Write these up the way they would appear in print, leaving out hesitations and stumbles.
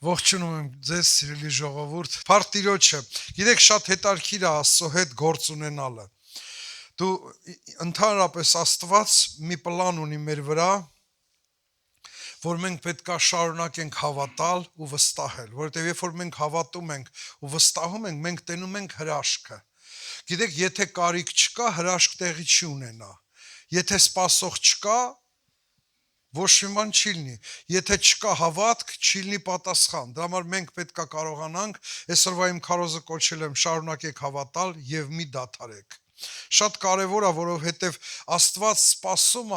Ողջունում եմ ձեզ, սիրելի ժողովուրդ։ Փառք Տիրոջը։ Գիտեք, շատ հետաքրքիր է Աստծո հետ գործ ունենալը։ Դու ընդհանրապես Աստված մի պլան ունի մեր վրա, որ մենք պետքա շարունակենք հավատալ ու վստահել, որովհետև երբ որ մենք հավատում ենք ու վստահում ենք, մենք տենում ենք հրաշքը։ Գիտեք, եթե կարիք չկա, հրաշք տեղի չի ունենա։ Եթե սպասող չկա, ոչ մի բան չի լինի, եթե չկա հավատք, չի լինի պատասխան, դրա համար մենք պետք է կարողանանք, այսօրվա իմ քարոզը կոչել եմ շարունակեք հավատալ և մի դադարեք, շատ կարևոր է, որովհետև Աստված սպասում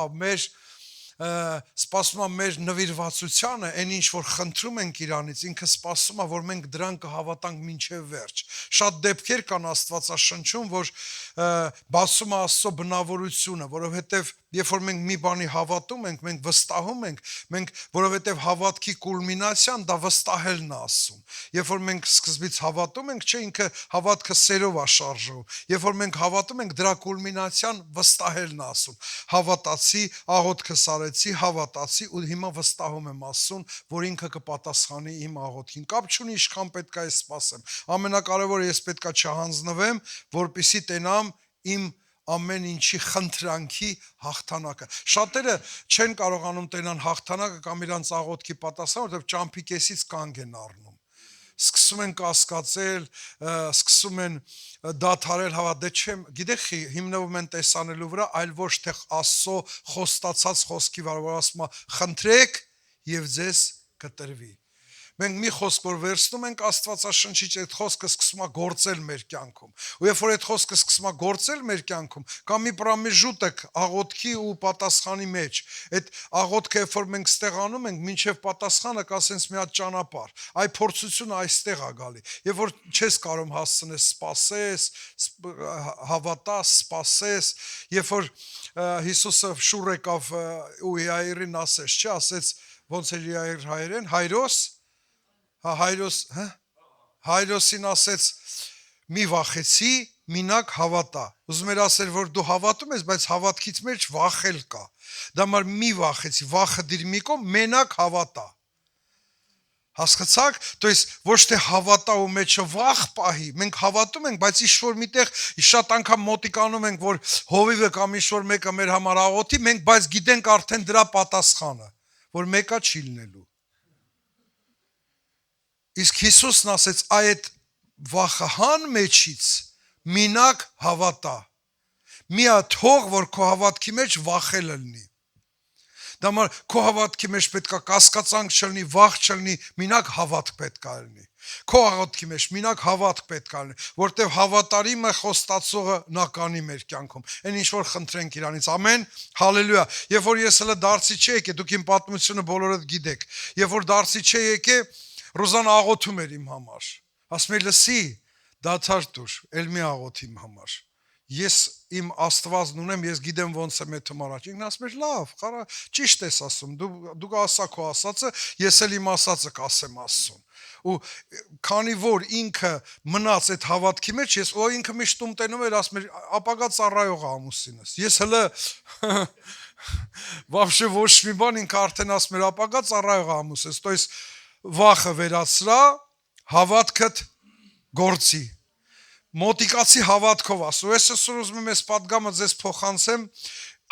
է մեր նվիրվածությանը, այն ինչ որ խնդրում ենք իրանից, ինքը սպասում է, որ մենք դրան կհավատանք մինչև վերջ, շատ դեպքեր կան Աստվածաշնչում, որ բացում է Աստծո բնավորությունը, որովհետև երբ որ մենք մի բանի հավատում ենք, մենք վստահում ենք, մենք որովհետև հավատքի կուլմինացիան դա վստահելն է ասում։ Երբ որ մենք սկզբից հավատում ենք, չէ, ինքը հավատքը սերով է շարժվում։ Երբ որ մենք հավատում ենք, դրա կուլմինացիան վստահելն է ասում։ Հավատացի, աղոթքը սարեցի, հավատացի ու հիմա վստահում եմ Աստծուն, որ ինքը կպատասխանի իմ աղոթքին։ Կապ չունի ինչքան պետք է ես սպասեմ։ Ամենակարևորը ես պետք է չհանձնվեմ, որպեսզի տենամ իմ ամեն ինչի խնդրանքի հաղթանակը։ Շատերը չեն կարողանում տենան հաղթանակը կամ իրանց աղոթքի պատասխանը, որովհետև ճամփի կեսից կանգ են առնում։ Սկսում են կասկածել, սկսում են դադարել հավատալ, չեմ, գիտեք, հիմնվում են տեսանելու վրա, այլ ոչ թե Աստծո խոստացած խոսքի վրա, որ ասում է, խնդրեք եւ ձեզ կտրվի։ Մենք մի խոսք որ վերցնում ենք Աստվածաշնչից, այդ խոսքը սկսում է գործել մեր կյանքում։ Ու երբ որ այդ խոսքը սկսում է գործել մեր կյանքում, կամ մի պրամեժուտք աղոթքի ու պատասխանի մեջ, այդ աղոթքը երբ որ մենք ստեղանում ենք, մինչև պատասխանը կա սենց մի հատ ճանապարհ։ Այ փորձությունը այստեղ է գալի։ Երբ որ չես կարող հասցնես, սպասես, հավատաս, սպասես, երբ որ Հիսուսը շուռ եկավ ու Իայրին ասեց, չէ, ասեց, ոնց էր Իայր հայերեն, Հայրոսին ասեց, մի վախեցի, մինակ հավատա։ Ուզում էր ասել, որ դու հավատում ես, բայց հավատքից մեջ վախել կա։ Դա համար մի վախեցի, վախը դիր մի կողմ, մենակ հավատա։ Հասկացաք, то есть ոչ թե հավատա ու մեջը վախ պահի, մենք հավատում ենք, բայց ինչ-որ միտեղ շատ անգամ մոտիկանում ենք, որ հովիվը կամ ինչ-որ մեկը մեր համար աղոթի, մենք բայց գիտենք արդեն դրա պատասխանը, որ մեկա չի լինելու։ Իսկ Հիսուսն ասեց, այդ վախը հան մեջից մինակ հավատա։ Միա թող, որ քո հավատքի մեջ վախելը լինի։ Դա համար քո հավատքի մեջ պետքա կասկածանք չլինի, վախ չլինի, մինակ հավատք պետքա լինի։ Քո աղոթքի մեջ մինակ հավատք պետքա լինի, որտեղ հավատարիմը խոստացողը նա կանի մեր կյանքում։ Այն ինչ որ խնդրենք իրանից, ամեն, հալելույա։ Երբ որ ես հələ դարձի չի եկե, դուք իմ պատմությունը բոլորդ գիտեք։ Երբ որ դարձի չի եկե, Ռոզան աղոթում էր իմ համար։ Ասում էր, լսի, դադար տուր, էլ մի աղոթ իմ համար։ Ես իմ Աստվածն ունեմ, ես գիտեմ ոնց եմ եթում առաջ։ Ինքն ասում էր, լավ, խարա, ճիշտ ես ասում, դու ասա քո ասածը, ես էլ իմ ասածը կասեմ Աստծուն։ Ու քանի որ ինքը մնաց այդ հավատքի մեջ, ես ու ինքը միշտ տնում էր, ասում էր, ապագա ծառայող ամուսինս։ Ես հələ вообще ոչ մի բան ինքը արդեն ասում էր, ապագա ծառայող ամուսինս, то есть վախը վերացրա, հավատքդ գործի։ Մոտիկացի հավատքով ասու, ես այսօր ուզում եմ ես պատգամը ձեզ փոխանցեմ,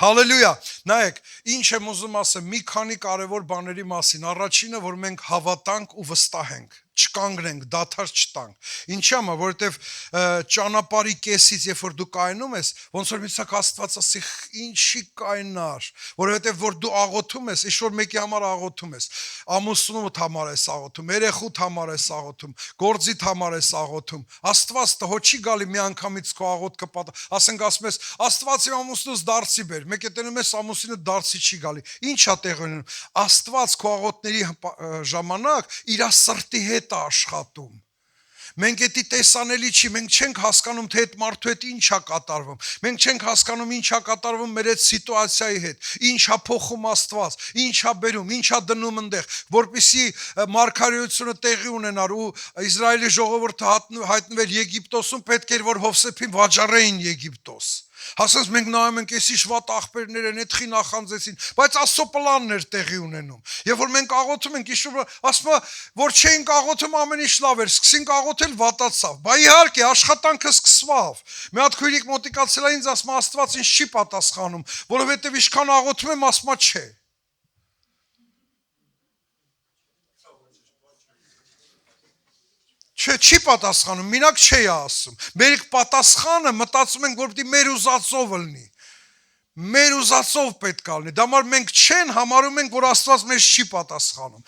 հալելույա, նայեք, ինչ եմ ուզում ասեմ, մի քանի կարևոր բաների մասին, առաջինը, որ մենք հավատանք ու վստահենք, չկանգնենք, դադար չտանք, ինչի համար, որովհետև ճանապարհի կեսից, երբ որ դու կայնում ես, ոնց որ միսակ Աստված ասի, ինչի կայնար, որովհետև որ դու աղոթում ես, ինչ-որ մեկի համար աղոթում ես, ամուսնուդ համար ես աղոթում, երեխուդ համար ես աղոթում, գործիդ համար ես աղոթում, Աստված տհո չի գալի մի անգամից քո աղոթքը ասենք ասում ես, Աստված իմ ամուսնուս դարձի բեր, մեկ է տենում ես ամուսինը դարձի չի գալի, ինչ է տեղի ունենում, Աստված քո աղոթների ժամանակ իր սրտի հետ է աշխատում։ Մենք էդի տեսանելի չի, մենք չենք հասկանում, թե այդ մարդու հետ ինչ է կատարվում, մենք չենք հասկանում ինչ է կատարվում մեր այդ սիտուացիայի հետ, ինչ է փոխում Աստված, ինչ է բերում, ինչ է դնում այնտեղ, որպեսզի մարգարեությունը տեղի ունենար ու Իսրայելի ժողովուրդը հայտնվեր Եգիպտոսում, պետք էր որ Հովսեփին վաճառեին Եգիպտոս։ Հասած մենք նայում ենք, էսի շվատ աղբերներ են, էդխի նախանձեցին, բայց Աստծո պլաններ տեղի ունենում։ Երբ որ մենք աղոթում ենք, իշու ասում որ չէինք աղոթում, ամեն ինչ լավ էր, սկսենք աղոթել, վատացավ։ Բա իհարկե աշխատանքը սկսվավ։ Մի հատ քույրիկ մոտիկացել է ինձ, ասում Աստված ինձ չի պատասխանում, որովհետև ինչքան աղոթում եմ, ասում չէ։ Չի պատասխանում, մինակ չի ասում։ Մենք պատասխանը մտածում ենք, որ պիտի մեր ուզածով լինի։ Մեր ուզածով պետք է լինի։ Դա համար մենք չեն համարում ենք, որ Աստված մեզ չի պատասխանում։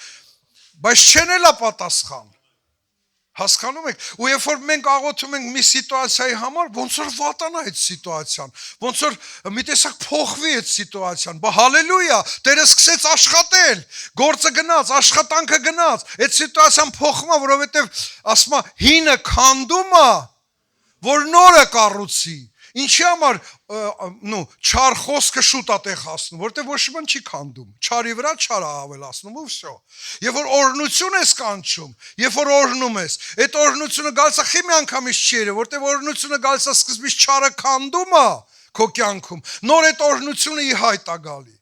Բայց չեն էլա պատասխան։ Հասկանում եք, ու երբ որ մենք աղոթում ենք մի սիտուացիայի համար, ոնց որ վատանա այդ սիտուացիան, ոնց որ մի տեսակ փոխվի այդ սիտուացիան, բա հալելույա, Տերը սկսեց աշխատել, գործը գնաց, աշխատանքը գնաց, այդ սիտուացիան փոխվում է, որովհետև ասում է հինը քանդում է, որ նորը կառուցի։ Ինչի համար չար խոսքը շուտ է տեղ հասնում, որտեղ ոչ մի բան չի քանդում, չարի վրա չար է ավելացնում ու վсё։ Երբ որ օրհնություն ես կանչում, երբ որ օրհնում ես, այդ օրհնությունը գալիս է խի մի անգամից չի երևի, որտեղ օրհնությունը գալիս է սկզբից չարը քանդում է քո կյանքում, նոր այդ օրհնությունը ի հայտ է գալի։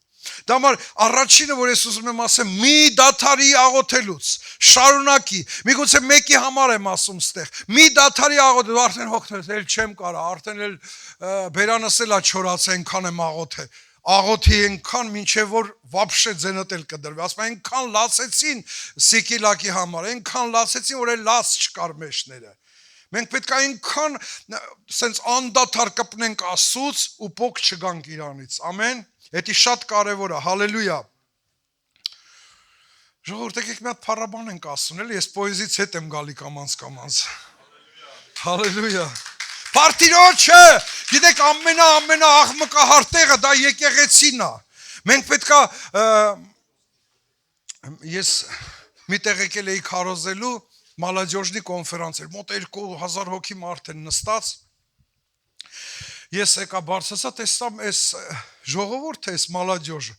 Դա համար առաջինը, որ ես ուզում եմ ասեմ, մի դաթարի աղոթելուց, շարունակի, միգուցե մեկի համար եմ ասում ստեղ, մի դաթարի աղոթել, արդեն հոգնել, էլ չեմ կարա, արդեն էլ բերանս էլ չորաց, այնքան եմ աղոթել, աղոթի այնքան, մինչև որ վաբշե ձենդ էլ կդրվի, ասում այնքան լացեցին Սիկիլակի համար, այնքան լացեցին, որ էլ լաց չկար մեջները։ Մենք պետք է այնքան սենց անդադար կպնենք Աստծուց ու փոք չգանք իրանից, ամեն։ Դա շատ կարևոր է, հալելույա։ Ժողովուրդ, եկեք մի հատ փառաբան ենք ասում, էլի, ես պոեզից հետ եմ գալի կամանց։ Հալելույա։ Պարտիրոջը, գիտեք, ամենա աղմկահար տեղը դա եկեղեցին է։ Մենք պետք է ես մի տեղ եկել էի քարոզելու մալաջոժնի կոնֆերանս էր, մոտ 2000 հոգի մարդ են նստած։ Ես եկա բարձրացա, տեսամ այս ժողովուրդը, այս մալաջոժը,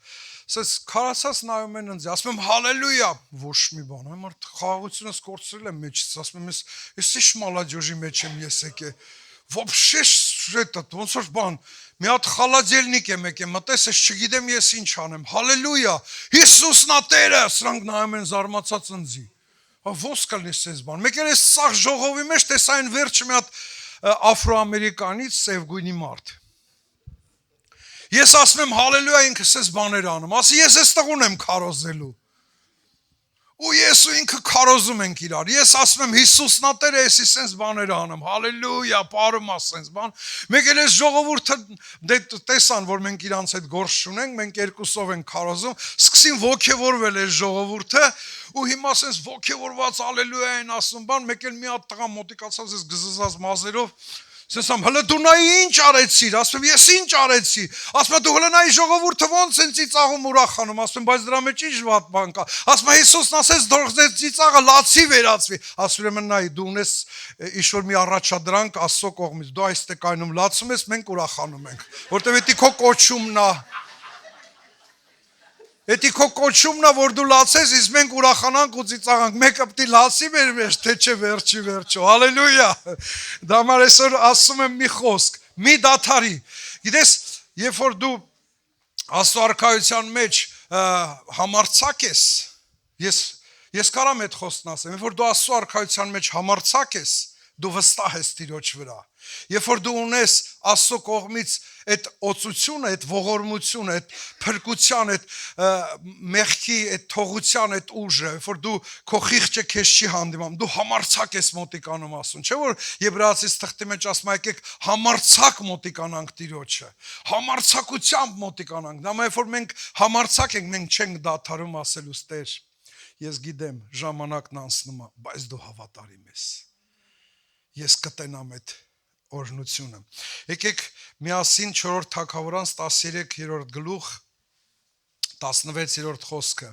ասես քարացած նայում են ինձ, ասում եմ հալելույա, ոչ մի բան, այ մարդ խաղաղությունս կորցրել եմ մեջից, ասում եմ ես ի՞նչ մալաջոժի մեջ եմ ես եկե, вообще это, ոնց որ բան, մի հատ խալաձելնիկ եմ եկե, մտես, ես չգիտեմ ես ինչ անեմ, հալելույա, Հիսուսն է Տերը, սրանք նայում են զարմացած ինձի, ո՞ս կլինի այս բան, մեկ էլ այս սաղ ժողովի մեջ տեսա այն վերջը մի հատ աֆրոամերիկանից սև գույնի մարդ։ Ես ասում եմ հալելույա ինքս ես բաներ անում, ասի ես ես տղուն եմ քարոզելու։ Ու ես ու ինքը քարոզում ենք իրար։ Ես ասում եմ Հիսուսն է Տերը, ես սենց բաներ անում։ Հալելույա, ապարում ասենց բան։ Մեկ էլ այս ժողովուրդը տեսան, որ մենք իրանց հետ գործ չունենք, մենք երկուսով ենք քարոզում, սկսին ոգևորվել այս ժողովուրդը ու հիմա ասենց ոգևորված հալելույա են ասում բան, մեկ էլ մի հատ տղա մոտիկացած էս գզզած մազերով Սեսամ, հələ դու նայ ինչ արեցիր, ասում եմ ես ինչ արեցի, ասում եմ դու հələ նայ ժողովուրդը ոնց են ծիծաղում ուրախանում, ասում եմ բայց դրա մեջ ինչ վատ բան կա, ասում եմ Հիսուսն ասեց դուրս ծիծաղը լացի վերածվի, ասում եմ նայ դու ունես ինչ-որ մի առաջադրանք Աստծո կողմից, դու այստեղ կայնում լացում ես, մենք ուրախանում ենք, որտեվ դա քո կոչումն է Էդի քո կոչումն է, որ դու լացես, իսկ մենք ուրախանանք ու ծիծաղանք, մեկը պիտի լացի մեր մեջ, թե չէ վերջո, հալելույա, դա համար այսօր ասում եմ մի խոսք, մի դաթարի, գիտես, երբ որ դու Աստծո արքայության մեջ համարձակ ես, ես կարամ այդ խոսքն ասեմ, երբ որ դու Աստծո արքայության մեջ համարձակ ես, դու վստահ ես Տիրոջ վրա, երբ որ դու ունես Աստծո կողմից այդ օծությունը, այդ ողորմությունը, այդ փրկության, այդ մեղքի, այդ թողության, այդ ուժը, որ դու քո խիղճը քեզ չի հանդիման, դու համարձակ ես մոտիկանում ասում, չէ՞ որ Եբրայեցիս թղթի մեջ ասում է եկեք համարձակ մոտիկանանք Տիրոջը, համարձակությամբ մոտիկանանք, դա մայր որ մենք համարձակ ենք, մենք չենք դադարում ասելուց Տեր, ես գիտեմ, ժամանակն անցնում է, բայց դու հավատարիմ ես, ես կտենամ այդ օրհնությունը։ Եկեք միասին 4-րդ Թագավորանց 13-րդ գլուխ 16-րդ խոսքը։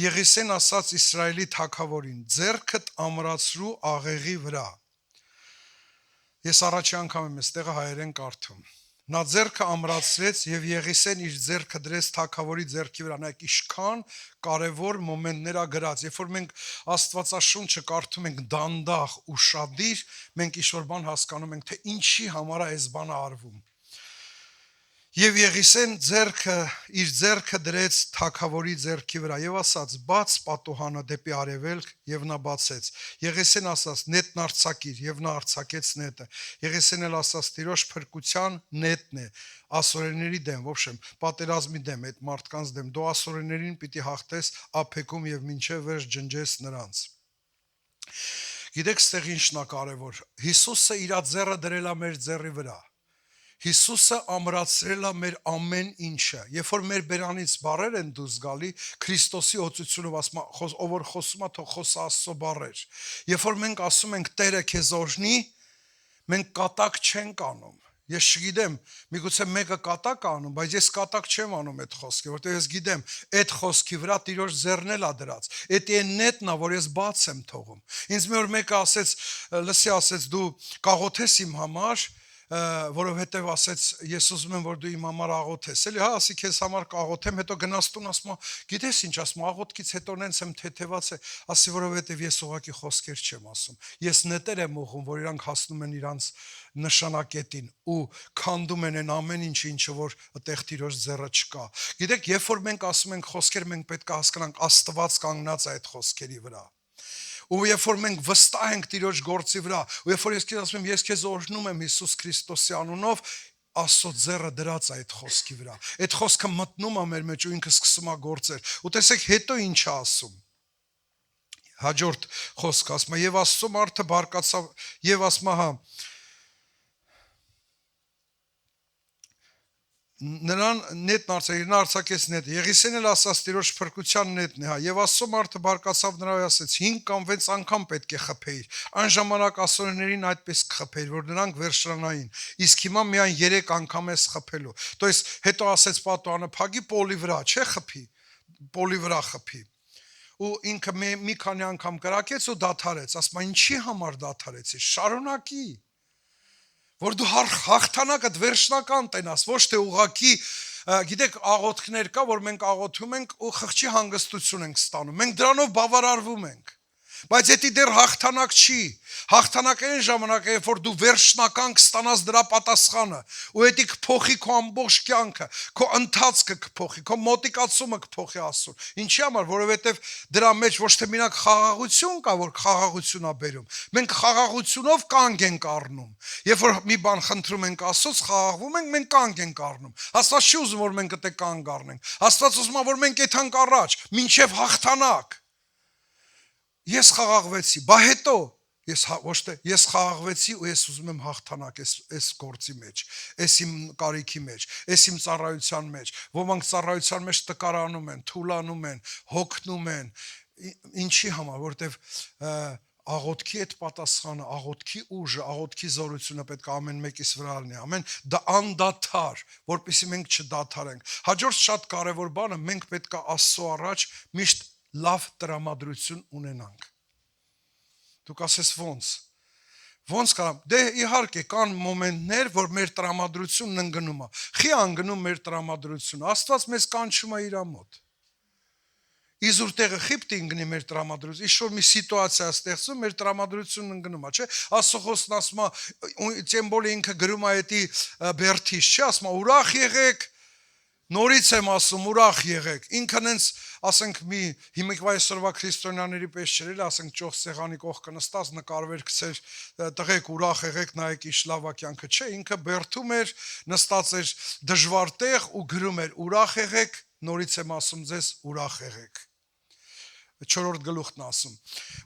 Եղիսեն ասաց Իսրայելի թագավորին. ձեռքդ ամրացրու աղեղի վրա։ Ես առաջի անգամ եմ այստեղ հայերեն կարդում։ Նա ձեռքը ամրացրեց եւ Եղիսեն իր ձեռքը դրեց թագավորի ձեռքի վրա։ Նայեք ինչքան կարևոր մոմենտներ ա գրած։ Երբ որ մենք Աստվածաշունչը կարդում ենք դանդաղ ու շադիր, մենք ինչ-որ բան հասկանում ենք, թե ինչի համար է այս բանը արվում։ Եվ Եղիսեն իր ձեռքը դրեց թագավորի ձեռքի վրա եւ ասաց. «Բաց պատուհանը դեպի արևելք», եւ նա բացեց։ Եղիսեն ասաց. «Նետն արձակիր», եւ նա արձակեց նետը։ Եղիսեն էլ ասաց. «Տիրոջ փրկության նետն է, ասորերների դեմ, ոբշեմ, պատերազմի դեմ, այդ մարդկանց դեմ, դու ասորերներին պիտի հաղթես ափեկում եւ մինչեւ վերջ ջնջես նրանց»։ Գիտեք, ստեղ ինչն է կարևոր։ Հիսուսը իր ձեռը դրել է մեր ձեռի վրա։ Հիսուսը ամրացրել է մեր ամեն ինչը։ Երբ որ մեր բերանից բառեր են դուրս գալի, Քրիստոսի օծությունով ասում, ով որ խոսում է, թող խոսա Աստծո բառեր։ Երբ որ մենք ասում ենք Տերը քեզ օրհնի, մենք կատակ չենք անում։ Ես չգիտեմ, միգուցե մեկը կատակ անում, բայց ես կատակ չեմ անում այդ խոսքը, որտեղ ես գիտեմ, այդ խոսքի վրա Տիրոջ ձեռն էլ է դրած։ Էդ է նետն է, որ ես բաց եմ թողում։ Ինձ մի օր մեկը ասեց, լսի ասեց, դու կաղոթես իմ համար, որովհետև ասեց ես ուզում եմ որ դու իմ համար աղոթես, էլի հա, ասի քեզ համար կաղոթեմ, հետո գնաց տուն, ասում գիտես ինչ, ասում աղոթքից հետո նենց եմ թեթևաց է, ասի որովհետև ես ուղղակի խոսքեր չեմ ասում, ես նետեր եմ ուղում, որ իրանք հասնում են իրանց նշանակետին ու քանդում են այն ամեն ինչը որ այդտեղ Տիրոջ ձեռը չկա։ Գիտեք, երբ որ մենք ասում ենք խոսքեր, մենք պետք է հասկանանք Աստված կանգնած է այդ խոսքերի վրա։ Ու երբ որ մենք վստահ ենք Տիրոջ գործի վրա, ու երբ որ ես քեզ ասում եմ, ես քեզ օրհնում եմ Հիսուս Քրիստոսի անունով, Աստծո ձեռը դրած է այդ խոսքի վրա։ Այդ խոսքը մտնում է մեր մեջ ու ինքը սկսում է գործել։ Ու տեսեք, հետո ինչ է ասում։ Հաջորդ խոսքը ասում է, եւ Աստծո մարդը բարկացավ եւ ասում է, հա, նրան նետն արձակեց նետը։ Եղիսեն էլ ասաց Տիրոջ փրկության նետն է, հա, եւ Աստծո մարդը բարկացավ նրա ու ասեց. 5 կամ 6 անգամ պետք է խփեիր։ Այն ժամանակ ասորերներին այդպես կխփեիր, որ նրանք վերջանային։ Իսկ հիմա միայն 3 անգամ ես խփելու։ То есть հետո ասեց պատուանը, փագի պոլի վրա, չէ խփի, պոլի վրա խփի։ Ու ինքը մի քանի անգամ կրակեց ու դադարեց։ Ասում է, ինչի համար դադարեցի։ Շարունակի։ Որ դու հաղթանակդ վերջնական տենաս, ոչ թե ուղակի, գիտեք, աղոթքներ կա, որ մենք աղոթում ենք ու խղճի հանգստություն ենք ստանում։ Մենք դրանով բավարարվում ենք։ Բայց դա դեռ հաղթանակ չի։ Հաղթանակը այն ժամանակ է, երբ որ դու վերջնական կստանաս դրա պատասխանը, ու դա կփոխի քո ամբողջ կյանքը, քո ընթացքը կփոխի, քո մոտիկացումը կփոխի Աստծուն։ Ինչի համար, որովհետև դրա մեջ ոչ թե մենակ խաղաղություն կա, որ խաղաղություն է բերում։ Մենք խաղաղությունով կանգ ենք առնում։ Երբ որ մի բան խնդրում ենք Աստծոց, խաղաղվում ենք, մենք կանգ ենք առնում։ Աստված չի ուզում, որ մենք այդտեղ կանգ առնենք։ Աստված ուզում է, որ մենք եթանք առաջ, մինչև հաղթանակ։ Ես խաղաղվեցի, բա հետո ես խաղաղվեցի ու ես ուզում եմ հաղթանակ այս գործի մեջ, այս իմ կարիքի մեջ, այս իմ ծառայության մեջ։ Ոմանք ծառայության մեջ տկարանում են, թուլանում են, հոգնում են։ Ինչի համար, որովհետև աղոթքի այդ պատասխանը, աղոթքի ուժը, աղոթքի զորությունը պետք է ամեն մեկիս վրա լինի, ամեն դա անդադար, որպեսզի մենք չդադարենք։ Հաջորդ շատ կարևոր բանը, մենք պետք է Աստծո առաջ միշտ լավ տրամադրություն ունենանք։ Դուք ասես ոնց կարամ, դե իհարկե կան մոմենտներ, որ մեր տրամադրությունն ընկնում է։ Խի անգնում մեր տրամադրությունը, Աստված մեզ կանչում է իր մոտ։ Իզուր տեղը խիպտի ընկնի մեր տրամադրություն, ինչ-որ մի սիտուացիա ստեղծում, մեր տրամադրությունն ընկնում է, չէ՞։ Աստծո խոսքն ասում է, Տեմբոլը ինքը գրում է էդի բերթից, չէ՞, ասում է, ուրախ եղեք, նորից եմ ասում, ուրախ եղեք։ Ինքն հենց, ասենք, մի հիմիկվա այսօրվա քրիստոնյաների պես չէր, ասենք, ճոխ սեղանի կողքը նստած նկարվեր գցեր, տղեկ ուրախ եղեք, նայեք ինչ լավ է կյանքը, չէ, ինքը բերթում էր, նստած էր դժվար տեղ ու գրում էր ուրախ եղեք, նորից եմ ասում ձեզ, ուրախ եղեք։ 4-րդ գլուխն ասում։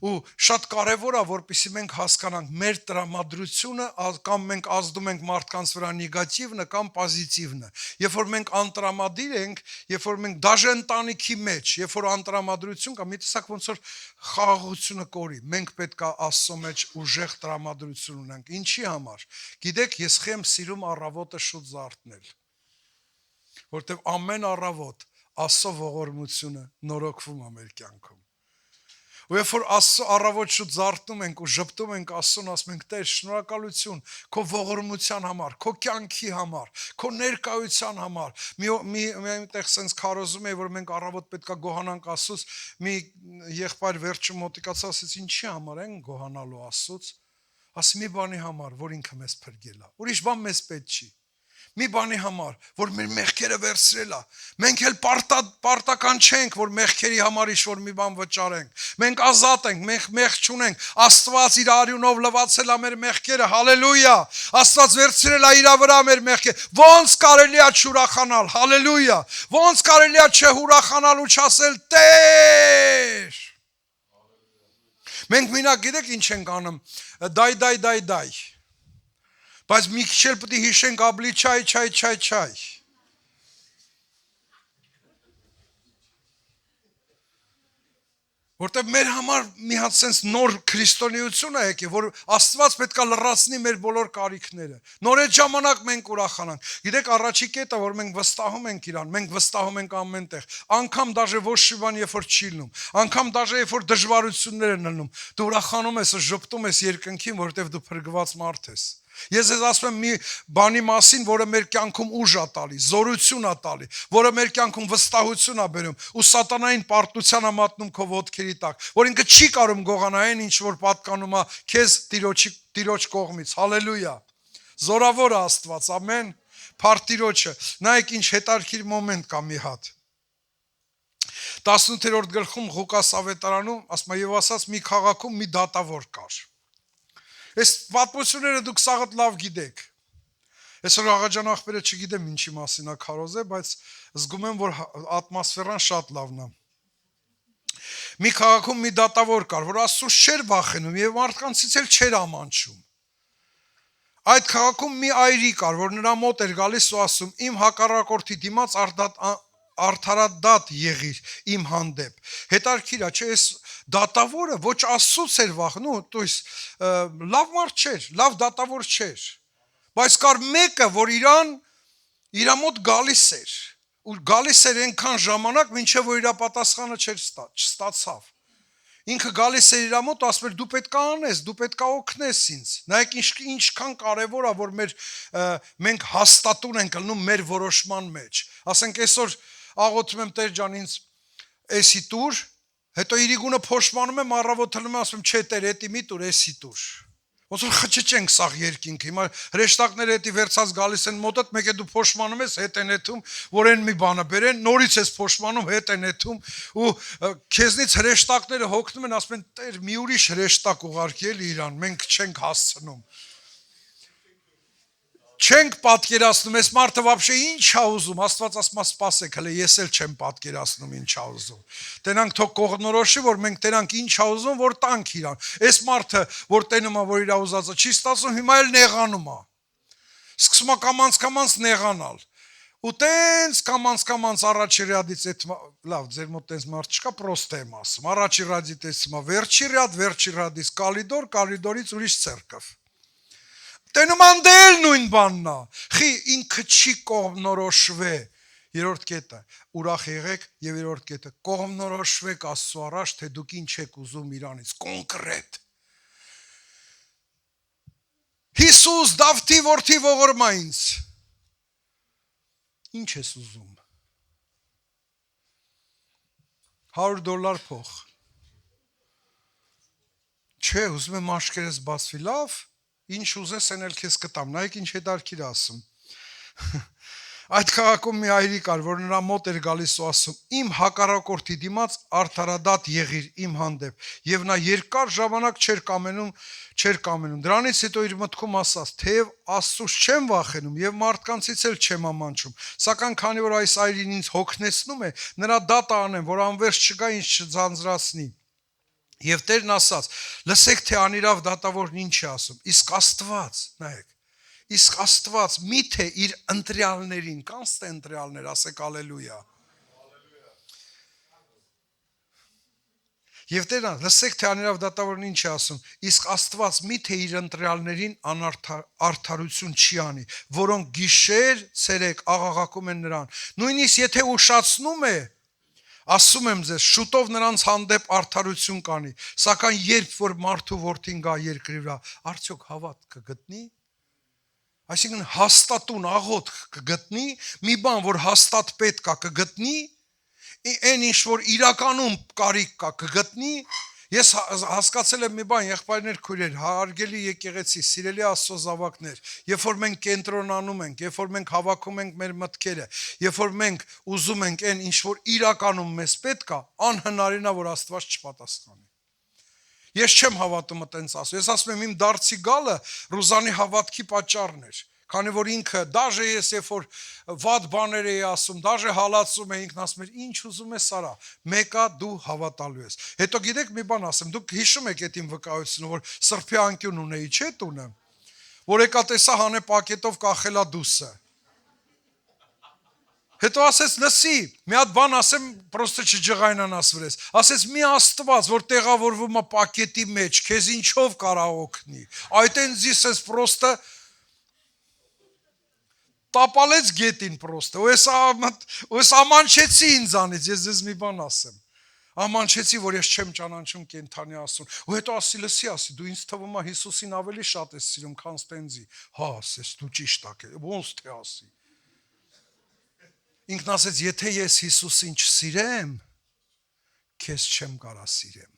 Ու շատ կարևոր է, որպեսզի մենք հասկանանք մեր տրամադրությունը կամ մենք ազդում ենք մարդկանց վրա նեգատիվը կամ պոզիտիվը։ Երբ որ մենք անտրամադիր ենք, երբ որ մենք դաժե ընտանիքի մեջ, երբ որ անտրամադրություն կա, մի տեսակ ոնց որ խաղաղությունը կորի, մենք պետք է Աստծո մեջ ուժեղ տրամադրություն ունենք։ Ինչի համար։ Գիտեք, ես խեմ սիրում առավոտը շուտ զարթնել։ Որտեւ ամեն առավոտ Աստծո ողորմությունը նորոգվում է մեր կյանքում։ Ու երբ որ Աստծո առավոտ շուտ զարթնում ենք ու ժպտում ենք Աստծուն, ասում ենք Տեր, շնորհակալություն քո ողորմության համար, քո կյանքի համար, քո ներկայության համար։ Միտեղ sense քարոզում է, որ մենք առավոտ պետքա գոհանանք Աստծուց, մի եղբայր վերջը մոտիկացավ, ասեց ինչի համար են գոհանալու Աստծուց։ Ասի մի բանի համար, որ ինքը մեզ փրկել է։ Ուրիշ բան մեզ պետք չի։ Մի բանի համար, որ մեր մեղքերը վերցրել է։ Մենք էլ պարտական չենք, որ մեղքերի համար ինչ-որ մի բան վճարենք։ Մենք ազատ ենք, մենք մեղք չունենք։ Աստված իր արյունով լվացել է մեր մեղքերը, հալելույա։ Աստված վերցրել է իր վրա մեր մեղքերը։ Ոնց կարելի է չուրախանալ, հալելույա։ Ոնց կարելի է չուրախանալ ու չասել Տեր։ Մենք մենակ գիտեք ինչ ենք անում, դայ։ Բայց մի քիչ էլ պետք է հիշենք աբլի չայ։ Որտեղ մեր համար մի հատ sense նոր քրիստոնեություն է եկել, որ Աստված պետքա լրացնի մեր բոլոր կարիքները։ Նոր այդ ժամանակ մենք ուրախանանք։ Գիտեք, առաջի կետը, որ մենք վստահում ենք իրան, մենք վստահում ենք ամենտեղ։ Անկամ դաժե ոչ մի բան երբ որ չի լինում, անկամ դաժե երբ որ դժվարություններ են լինում, դու ուրախանում ես, ժպտում ես երկնքին, որովհետև դու փրկված մարդ ես։ Ես ես ասում եմ մի բանի մասին, որը մեր կյանքում ուժ է տալի, զորություն է տալի, որը մեր կյանքում վստահություն է բերում, ու սատանային պարտության է մատնում քո ոտքերի տակ, որ ինքը չի կարող գողանալ այն, ինչ որ պատկանում է քեզ Տիրոջ կողմից։ Հալելույա։ Զորավոր է Աստված, ամեն։ Փառք Տիրոջը։ Նայեք ինչ հետարքիր մոմենտ կա մի հատ։ 18-րդ գլխում Ղուկաս ավետարանում ասում է, եւ ասաց մի քաղաքում մի դատավոր կար։ Այս պատմությունները դուք սաղդ լավ գիտեք։ Այսօր աղաջան աղբերը չգիտեմ ինչի մասին է քարոզե, բայց զգում եմ, որ ատմոսֆերան շատ լավն է։ Մի քաղաքում մի դատավոր կար, որ Աստծուց չէր վախենում եւ մարդկանցից էլ չէր ամանչում։ Այդ քաղաքում մի այրի կար, որ նրա մոտ էր գալիս ու ասում. «Իմ հակառակորդի դիմաց արդարադատ եղիր իմ հանդեպ»։ Հետարքիր է, չէ՞, այս դատավորը ոչ Աստծուց էր վախնում, տույս լավ մարդ չէր, լավ դատավոր չէր, բայց կար մեկը, որ իրա մոտ գալիս էր, ու գալիս էր այնքան ժամանակ, մինչև որ իրա պատասխանը չստացավ։ Ինքը գալիս էր իրա մոտ, ասում էր դու պետքա անես, դու պետքա օգնես ինձ։ Նայեք ինչքան կարևոր է, որ մենք հաստատուն ենք լինում մեր որոշման մեջ։ Ասենք այսօր աղոթում եմ Տեր ջան ինձ էսի տուր, հետո իրիկունը փոշմանում եմ, առավոտ հնում եմ, ասում չէ Տեր, էտի մի տուր, էսի տուր։ Ոնց որ խճճենք սաղ երկինքը, հիմա հրեշտակները էտի վերցած գալիս են մոտդ, մեկ է դու փոշմանում ես, հետ են եթում, որ են մի բանը բերեն, նորից ես փոշմանում, հետ են եթում, ու քեզնից հրեշտակները հոգնում են, ասում են Տեր, մի ուրիշ հրեշտակ ուղարկի էլի իրան, մենք չենք հասցնում։ Չենք պատկերացնում, այս մարդը вообще ինչ է ուզում, Աստված ասում է սպասեք, հələ ես էլ չեմ պատկերացնում ինչ է ուզում։ Տենանք թող կողնորոշի, որ մենք տենանք ինչ է ուզում, որ տանք իրան։ Այս մարդը, որ տենում է, որ իր ուզածը չի ստացում, հիմա էլ նեղանում է։ Սկսում է կամանց նեղանալ։ Ու տենց կամանց առաջի ռյադից այդ լավ, ձեր մոտ տենց մարդ չկա, պրոստը եմ ասում։ Առաջի ռյադից տեսնում է վերջի ռյադից կալիդորից ուրիշ ցերկավ։ Տենում անդել նույն բանն է։ Խի ինքը չի կողմնորոշվե։ Երրորդ կետը ուրախ եղեք եւ երրորդ կետը կողմնորոշվեք Աստծո առաջ, թե դուք ինչ եք ուզում իրանից կոնկրետ։ Հիսուս Դավթի որդի ողորմա ինձ։ Ինչ ես ուզում։ $100 փող։ Չէ, ուզում եմ աշկերես բացվի, լավ։ Ինչ ուզես են էլ քեզ կտամ, նայեք ինչ հետարքիր ասում։ Այդ քաղաքում մի այրի կար, որ նրա մոտ էր գալիս ու ասում. «Իմ հակառակորդի դիմաց արդարադատ եղիր իմ հանդեպ»։ Եվ նա երկար ժամանակ չէր կամենում։ Դրանից հետո իր մտքում ասաց. «Թեև Աստծուց չեմ վախենում եւ մարդկանցից էլ չեմ ամանչում, սակայն քանի որ այս այրին ինձ հոգնեցնում է, նրա դատը անեմ, որ անվերջ չգա ինձ չձանձրացնի»։ Եվ Տերն ասաց. «Լսեք, թե անիրավ դատավորն ինչ է ասում»։ Իսկ Աստված միթե իր ընտրյալներին, կանց թե ընտրյալներ, ասեք ալելույա։ Եվ Տերն, լսեք, թե անիրավ դատավորն ինչ է ասում։ Իսկ Աստված միթե իր ընտրյալներին արդարություն չի անի, որոնք գիշեր ցերեկ աղաղակում են նրան։ Նույնիսկ եթե ուշացնում է, ասում եմ ձեզ, շուտով նրանց հանդեպ արդարություն կանի, սակայն երբ որ մարդու որդին գա երկրի վրա, արդյոք հավատ կգտնի։ Այսինքն հաստատուն աղոթք կգտնի, մի բան, որ հաստատ պետք է կգտնի, այն ինչ որ իրականում կարիք կա կգտնի, Ես հասկացել եմ մի բան, եղբայրներ, քույրեր, հարգելի եկեղեցի, սիրելի Աստծո զավակներ, երբ որ մենք կենտրոնանում ենք, երբ որ մենք հավաքում ենք մեր մտքերը, երբ որ մենք ուզում ենք այն ինչ որ իրականում մեզ պետք է, անհնարին է որ Աստված չպատասխանի։ Ես չեմ հավատում այտենց ասում։ Ես ասում եմ իմ դարձի գալը Ռուզանի հավատքի պատճառն էր։ Քանի որ ինքը դաժե ես երբ որ վատ բաներ էի ասում, դաժե հալածում է, ինքն ասում էր, ինչ ուզում ես արա, մեկա դու հավատալու ես։ Հետո գիտեք մի բան ասեմ, դուք հիշում եք այդ իմ վկայությունը, որ սրբի անկյուն ունեի, չէ՞ տունը, որ եկա տեսա հանե պակետով կախելա դուսը։ Հետո ասեց, լսի, մի հատ բան ասեմ, պրոստը չջղայնանաս վրես։ Ասեց, մի Աստված, որ տեղավորվում է պակետի մեջ, քեզ ինչով կարող օգնի։ Այդ են զիսես պրոստը տապալեց գետին պրոստը։ Ես ամանչեցի ինձանից, ես ձեզ մի բան ասեմ։ Ամանչեցի, որ ես չեմ ճանաչում կենթանի Աստծուն։ Ու հետո ասի, լսի, ասի, դու ինձ թվում է Հիսուսին ավելի շատ ես սիրում, քան Ստենձի։ Հա, ասես, դու ճիշտ եք, ոնց թե ասի։ Ինքն ասեց, եթե ես Հիսուսին չսիրեմ, քեզ չեմ կարա սիրեմ։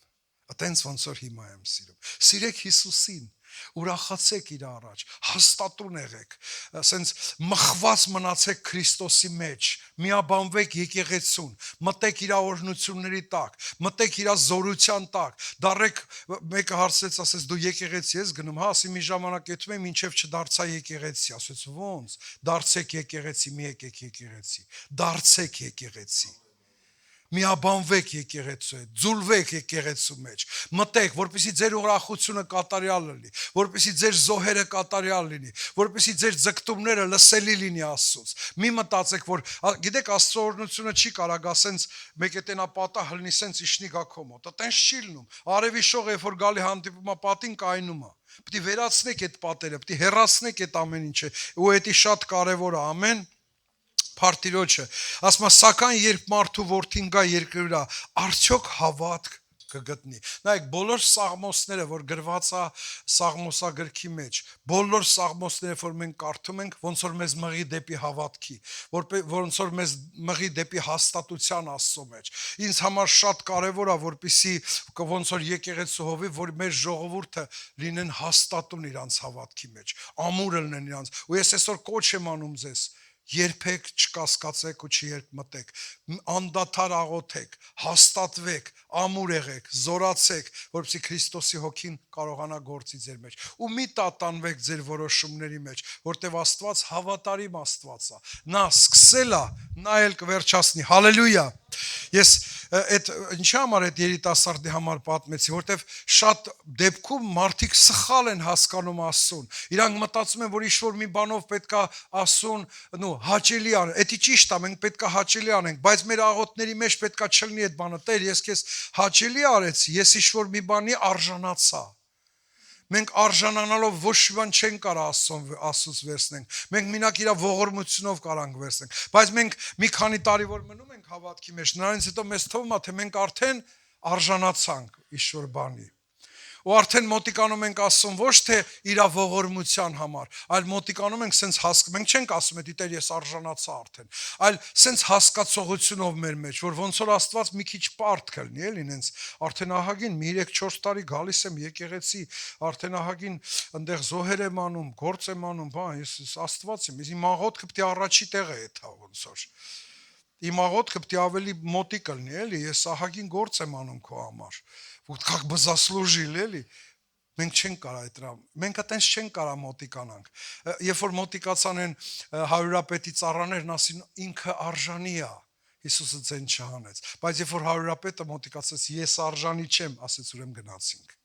Այտենց ոնց որ հիմա եմ սիրում։ Սիրեք Հիսուսին, ուրախացեք իր առաջ, հաստատուն եղեք, ասենց մխված մնացեք Քրիստոսի մեջ, միաբանվեք եկեղեցուն, մտեք իր օրհնությունների տակ, մտեք իր զորության տակ, դառեք, մեկը հարցրեց, ասեց դու եկեղեցի ես գնում, հա, ասի մի ժամանակ եթում եմ, մինչև չդարձա եկեղեցի, ասեց ոնց, դարձեք եկեղեցի, մի եկեք եկեղեցի, դարձեք եկեղեցի։ Միաբանվեք եկեղեցու հետ, ձուլվեք եկեղեցու մեջ, մտեք, որպեսզի ձեր ուրախությունը կատարյալ լինի, որպեսզի ձեր զոհերը կատարյալ լինի, որպեսզի ձեր ձգտումները լսելի լինի Աստծուց։ Մի մտածեք, որ գիտեք Աստծո օրհնությունը չի կարող ասենց մեկետենապատա հլնի սենց իշնի գա քո մոտ, այտենց չի լինում։ Արևի շողը երբ որ գալի հանդիպում է պատին կայնում է։ Պետք է վերացնեք այդ պատերը, պետք է հեռացնեք այդ ամեն ինչը, ու դա շատ կարևոր է, ամեն Փարտիրոջը, ասում է, սակայն երբ մարդու որդին գա երկրի վրա, արդյոք հավատք կգտնի։ Նայեք, բոլոր սաղմոսները, որ գրված է սաղմոսագրքի մեջ, բոլոր սաղմոսները, որ մենք կարդում ենք, ոնց որ մեզ մղի դեպի հավատքի, ոնց որ մեզ մղի դեպի հաստատության Աստծո մեջ։ Ինձ համար շատ կարևոր է, որպեսզի ոնց որ եկեղեցու հովի, որ մեր ժողովուրդը լինեն հաստատուն իրանց հավատքի մեջ, ամուր լինեն իրանց։ Ու ես այսօր կոչ եմ անում ձեզ, երբեք չկասկածեք ու չերկմտեք, անդադար աղոթեք, հաստատվեք, ամուր եղեք, զորացեք, որպեսզի Քրիստոսի հոգին կարողանա գործի ձեր մեջ։ Ու մի տատանվեք ձեր որոշումների մեջ, որտեղ Աստված հավատարիմ Աստված է։ Նա սկսել է, նա էլ կվերջացնի։ Հալելույա։ Ես այդ ինչի համար այդ երիտասարդի համար պատմեցի, որտեվ շատ դեպքում մարդիկ սխալ են հասկանում Աստծուն։ Իրանք մտածում են, որ ինչ-որ մի բանով պետքա Աստծուն, հաճելի անենք։ Դա ճիշտ է, մենք պետքա հաճելի անենք, բայց մեր աղոթների մեջ պետքա չլինի այդ բանը։ Տեր, ես քեզ հաճելի արեցի, ես ինչ-որ մի բանի արժանացա։ Մենք արժանանալով ոչ մի բան չեն կարող Աստծուց վերցնենք։ Մենք մենակ իր ողորմությունով կարանք վերցնենք։ Բայց մենք մի քանի տարի որ մնում ենք հավատքի մեջ, նրանից հետո մեզ թվում է, թե մենք արդեն արժանացանք ինչ-որ բանի։ Ու արդեն մոտիկանում ենք Աստծուն ոչ թե իր ողորմության համար, այլ մոտիկանում ենք սենց մենք չենք ասում էդի Տեր ես արժանացա արդեն, այլ սենց հասկացողությունով մեր մեջ, որ ոնց որ Աստված մի քիչ պարտք լինի, էլի ինձ արդեն ահագին մի 3-4 տարի գալիս եմ եկեղեցի, արդեն ահագին այնտեղ զոհեր եմ անում, գործ եմ անում, բան, ես Աստված եմ, իմ աղոթքը պետք է առաջի տեղը է թա ոնց որ։ Իմ աղոթքը պետք է ավելի մոտիկ լինի, էլի, ես ահագին գործ եմ անում քո համար։ Вот как бы заслужили, էլի։ Մենք չենք կարող այդ դրամ։ Մենք այտենց չենք կարող մոտիկանանք։ Երբ որ մոտիկացան են հարյուրապետի ծառաներն, ասին ինքը արժանի է։ Հիսուսը ձեն չհանեց։ Բայց երբ որ հարյուրապետը մոտիկացեց, ես արժանի չեմ, ասեց ուրեմն գնացինք։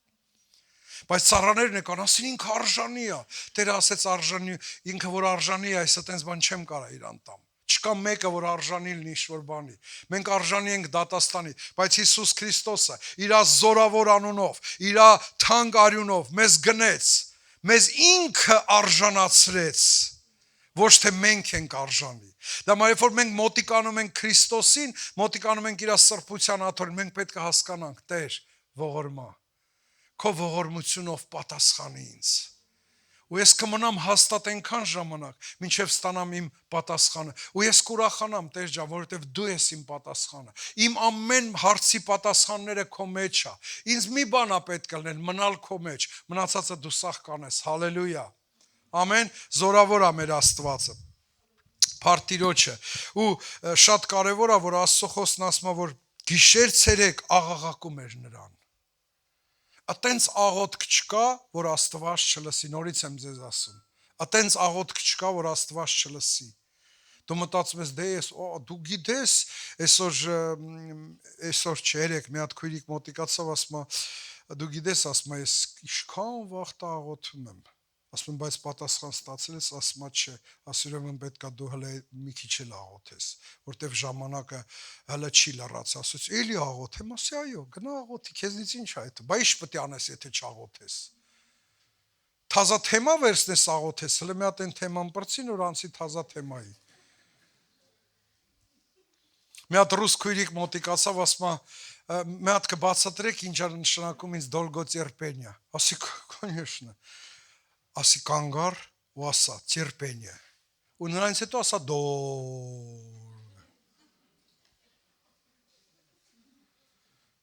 Բայց ծառաներն եկան, ասին ինքը արժանի է։ Տերը ասեց արժանի, ինքը որ արժանի է, այս այտենց բան չեմ կարող իրան տամ։ Չկա մեկը, որ արժանի լինի ինչ-որ բանի։ Մենք արժանի ենք դատաստանի, բայց Հիսուս Քրիստոսը իր զորավոր անունով, իր թանկ արյունով մեզ գնեց, մեզ ինքը արժանացրեց, ոչ թե մենք ենք արժանի։ Դա երբ որ մենք մոտիկանում ենք Քրիստոսին, մոտիկանում ենք իր սրբության աթոռին, մենք պետք է հասկանանք, Տեր, ողորմա, քո ողորմությունով պատասխանի ինձ։ Ու ես կմնամ հաստատ այնքան ժամանակ, մինչև ստանամ իմ պատասխանը։ Ու ես կուրախանամ, Տեր ջան, որովհետև դու ես իմ պատասխանը։ Իմ ամեն հարցի պատասխանները քո մեջ է։ Ինձ մի բան է պետք լինել, մնալ քո մեջ, մնացածը դու սաղ կանես։ Հալելույա։ Ամեն, զորավոր է մեր Աստվածը։ Փարթիրոջը։ Ու շատ կարևոր է, որ Աստծո խոսքն ասում է, որ գիշեր ցերեկ աղաղակում էր նրան։ Ատենց աղոթք չկա, որ Աստված չլսի, նորից եմ ձեզ ասում։ Ատենց աղոթք չկա, որ Աստված չլսի։ Դու մտածում ես, դե ես, դու գիտես, այսօր չերեք, մի հատ քույրիկ մոտիկացավ, ասում է, դու գիտես, ասում է, ես ինչքան վաղ աղոթում եմ։ Ասում եմ, բայց պատասխան ստացել ես, ասում է, չէ, ասում պետքա դու հələ մի քիչ էլ աղոթես, որտեվ ժամանակը հələ չի լռած, ասում էլի աղոթեմ, ասի այո, գնա աղոթի, քեզնից ինչ է այդ, բա ինչ պետք է անես, եթե չաղոթես։ Թազա թեմա վերցնես աղոթես, հələ մի հատ այն թեման բրցին, որ անցի թազա թեմայի։ Մի հատ ռուս քույրիկ մոտիկացավ, ասում է, մի հատ կբացատրեք ինչ է նշանակում ինձ դոլգոծերպենիա, ասի конечно, ասի կանգար ու ասա терпение։ Ու նրանից հետո ասա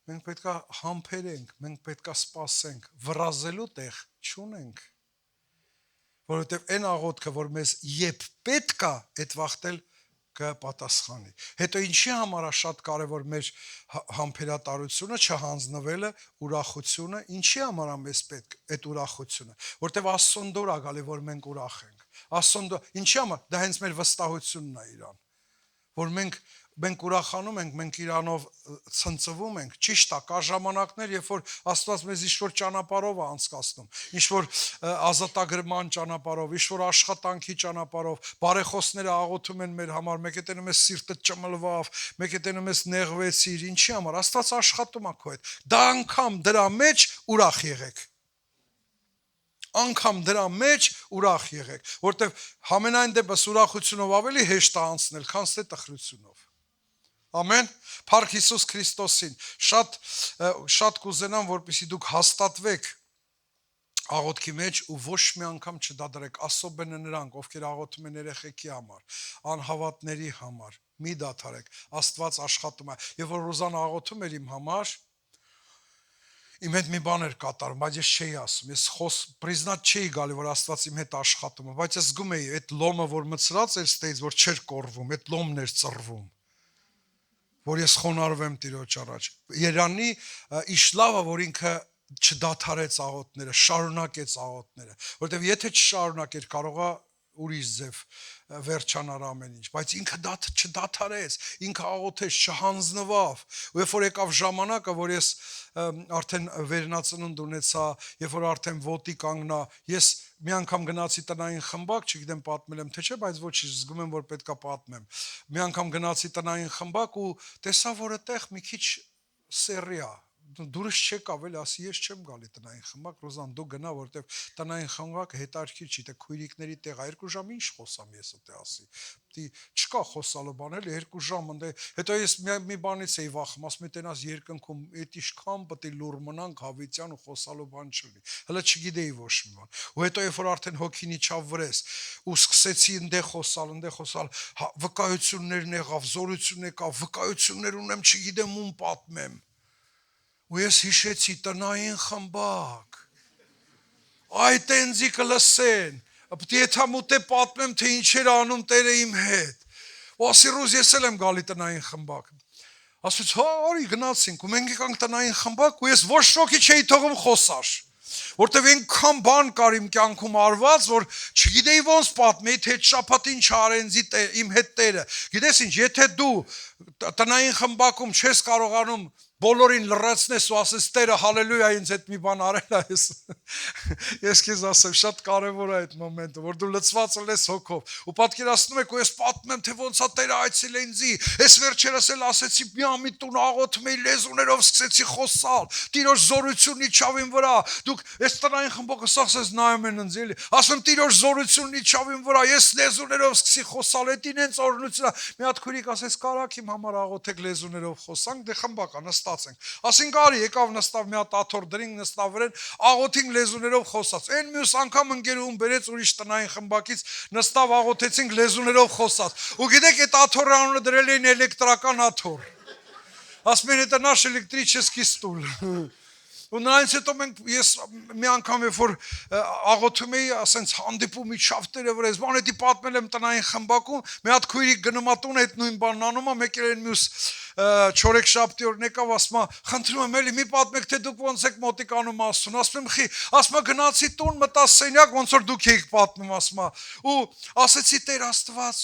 Մենք պետքա համբերենք, մենք պետքա սպասենք, վրազելու տեղ չունենք։ Որովհետև այն աղոթքը, որ մեզ երբ պետք է, այդ վաղտել կպատասխանի։ Հետո ինչի համար է շատ կարևոր մեր համբերատարությունը, չհանձնվելը, ուրախությունը, ինչի համար է մեզ պետք այդ ուրախությունը, որտեվ Աստծուն դուր է գալի, որ մենք ուրախ ենք։ Աստծուն դուր, ինչի համար, դա հենց մեր վստահությունն է իրան, որ մենք ուրախանում ենք, մենք իրանով ցնցվում ենք, ճիշտ է, կա ժամանակներ, երբ որ Աստված մեզ ինչ-որ ճանապարհով է անցկացնում, ինչ-որ ազատագրման ճանապարհով, ինչ-որ աշխատանքի ճանապարհով, բարեխոսները աղոթում են մեր համար, մեկ է տենում ես սիրտը ճմլվավ, մեկ է տենում ես նեղվեցիր, ինչի համար, Աստված աշխատում է քո հետ, դա անգամ դրա մեջ ուրախ եղեք։ Անգամ դրա մեջ ուրախ եղեք, որտեվ համենայն դեպս ուրախությունով ավելի հեշտ է անցնել, քան թե տխրությունով։ Ամեն, Փառք Հիսուս Քրիստոսին, շատ կուզենամ, որպեսզի դուք հաստատվեք աղոթքի մեջ ու ոչ մի անգամ չդադարեք, ասոբենը նրանք, ովքեր աղոթում են երեխեքի համար, անհավատների համար, մի դադարեք, Աստված աշխատում է, եւ որ Ռուզան աղոթում էր իմ համար, իմ հետ մի բան էր կատարում, բայց ես չէի ասում, ես պրիզնատ չէի գալի, որ Աստված իմ հետ աշխատում է, բայց ես զգում էի, այդ լոմը, որ մցրած էր ստեից, որ չէր կորվում, այդ լոմն էր ծռվում, որ ես խոնարհվեմ Տիրոջ առաջ։ Երանի իշլավը, որ ինքը չդադարեց աղոթները, շարունակեց աղոթները, որովհետև եթե չշարունակեր, կարողա ուրիշ ձև վերջանար ամեն ինչ, բայց ինքը չդադարեց, ինքը աղոթեց, չհանձնվավ, ու երբ որ եկավ ժամանակը, որ ես արդեն վերնածնունդ ունեցա, երբ որ արդեն ոտի կանգնա, ես մի անգամ գնացի տնային խմբակ, չգիտեմ պատմել եմ թե չէ, բայց ոչինչ, զգում եմ, որ պետքա պատմեմ։ Մի անգամ գնացի տնային խմբակ ու տեսա, որ այդտեղ մի քիչ սերի է, դուրս չեկավ, էլ ասի, ես չեմ գալի տնային խմբակ, Ռոզան, դու գնա, որտեվ տնային խմբակը հետաքրքիր չի, թե քույրիկների տեղ է, 2 ժամ ինչ խոսամ ես այդտեղ ասի։ Դի չկա խոսալու բան, էլի 2 ժամ ընդ։ Հետո ես մի բանից էի վախում, ասում եմ, տենաս երկնքում, այդ իշքան պետք է լուր մնանք հավիտյան ու խոսալու բան չլինի։ Հələ չգիտեի ոչ մի բան։ Ու հետո երբ որ արդեն հոգին իջավ վրես, ու սկսեցի ընդեղ խոսալ, վկայություններն եղավ, զորություն եկավ, վկայություններ ունեմ, չգիտեմ ում պատմեմ։ Ու ես հիշեցի տնային խմբակ, այդ ընձիկը լսեն, եթե մուտե պատմեմ, թե ինչ էր անում Տերը իմ հետ, ու ասի Ռուզ, ես էլ եմ գալի տնային խմբակ, ասուց, հա, արի գնացինք, ու մենք եկանք տնային խմբակ, ու ես ոչ շոքի չէի թողում խոսար, որտև այնքան բան կար իմ կյանքում արված, որ չգիտեի ոնց պատմեի, թե այդ շաբաթին չարենձի իմ հետ Տերը, գիտես ինչ, եթե դու տնային խմբակում չես կարողանում բոլորին լրացնես ու ասես Տերը հալելույա ինձ հետ մի բան արել է, ես քեզ ասեմ, շատ կարևոր է այդ մոմենտը, որ դու լցված ես հոգով, ու պատկերացնում եք, ու ես պատմեմ, թե ոնց է Տերը այցել ինձի, ես վերջերս էլ ասեցի, մի ամի տուն աղոթում էի լեզուներով սկսեցի խոսալ, Տիրոջ զորությունն իջավ իմ վրա, դուք այս տնային խմբակը ասես նայում են ինձ էլի, ասում Տիրոջ զորությունն իջավ իմ վրա, ես լեզուներով սկսի խոսալ, այդ ինձ օրհնությունն է, մի հատ քույրիկ ասես կարաք իմ համար աղոթեք լեզուներով խոսանք, դե խմբակա նստած խոսած ենք։ Ասենք արի եկավ նստավ մի հատ աթոռ դրինք նստավ վրան, աղոթինք լեզուներով խոսած։ Այն մյուս անգամ ընկերուհուն բերեց ուրիշ տնային խմբակից նստավ աղոթեցինք լեզուներով խոսած։ Ու գիտեք այդ աթոռի անունը դրել էին էլեկտրական աթոռ։ Ասում են это наш электрический стул։ Ու նրանից հետո ես մի անգամ երբ որ աղոթում էի, ասենց հանդիպում իջավ տերը վրա, բան էդի պատմել եմ տնային խմբակում, մի հատ քույրիկ գնում ա տուն այդ նույն բանն անում ա, մեկ էլ մյուս չորեքշաբթի օրն եկավ, ասում ա, խնդրում եմ էլի մի պատմեք, թե դուք ոնց եք մոտիկանում Աստծուն, ասում եմ, խի, ասում ա գնացի տուն, մտա սենյակ, ոնց որ դուք եք պատմում, ասում ա, ու ասեցի Տեր Աստված,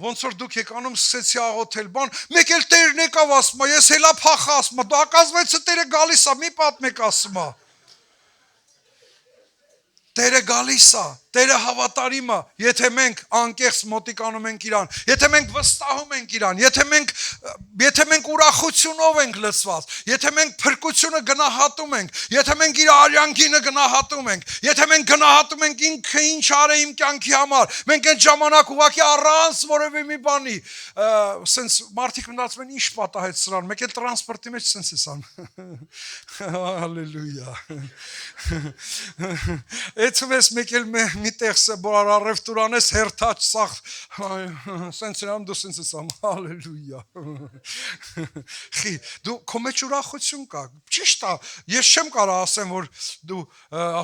ոնց որ դուք եք անում, սկսեցի աղոթել, բան, մեկ էլ Տերն եկավ, ասում ա, ես հելա փախա, ասում ա, դու ակազվեցը Տերը գալիս ա, մի պատմեք, ասում ա։ Տերը գալիս ա, Տերը հավատարիմ ա, եթե մենք անկեղծ մոտիկանում ենք իրան, եթե մենք վստահում ենք իրան, եթե մենք ուրախությունով ենք լցված, եթե մենք փրկությունը գնահատում ենք, եթե մենք իր արյանկինը գնահատում ենք, եթե մենք գնահատում ենք ինքը ինչ արե իմ կյանքի համար, մենք այդ ժամանակ ուղղակի առանց որևէ մի բանի, սենց մարդիկ մտածում են ինչ պատահեց սրան, մեկ էլ տրանսպորտի մեջ սենց էս ան։ Հալելույա։ Էցում ես մեկ էլ միտեղ բորար առևտուրան ես հերթաչ սաղ, սենց իրան դու սենց ես ամ, հալելույա։ Խի, դու քո մեջ ուրախություն կա, ճիշտ ա, ես չեմ կարա ասեմ, որ դու